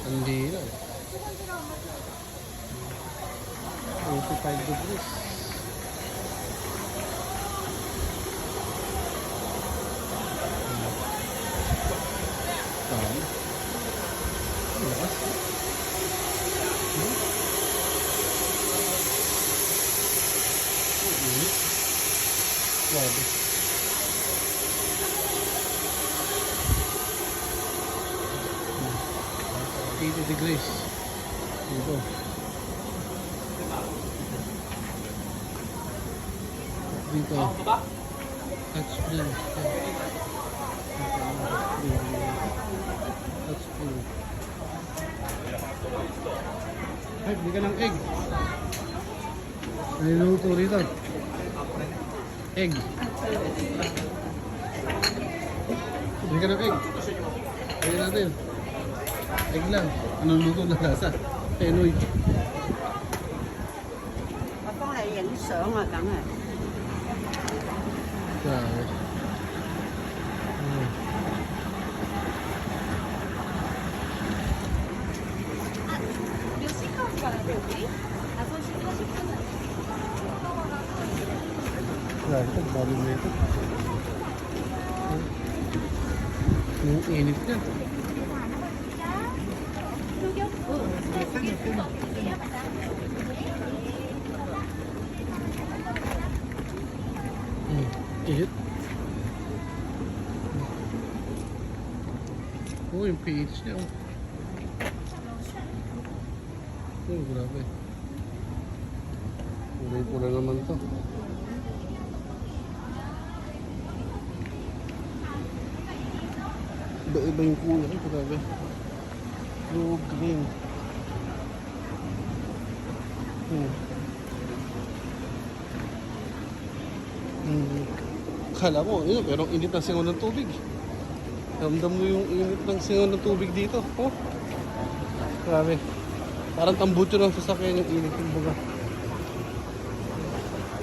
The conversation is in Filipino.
Hindi na. 85 degrees. Tama. Lakas. Grabe. 80 degrees. Dito. Dito. Touch screen. Touch screen. Ay, bili ka ng egg. Niluluto rito. Egg. Bili ka ng egg. Bili natin. Egg lang. Anong luto na lasa? Penoy. 我幫你影相啊，梗係。 Grabe. 몇 시까지 가야 돼, 우리? 5시 40분. Grabe, dami na ito. Yung init niya. Init. Oh, yung pH niya. Oh, grabe. Pula naman to. Iba-iba yung kulay. Grabe. Blue, green. Kala mo, yun, pero ang init ng singaw ng tubig. Ramdam mo yung init ng singaw ng tubig dito. Oh. Grabe. Parang tambucho ng sasakyan yung init yung baga.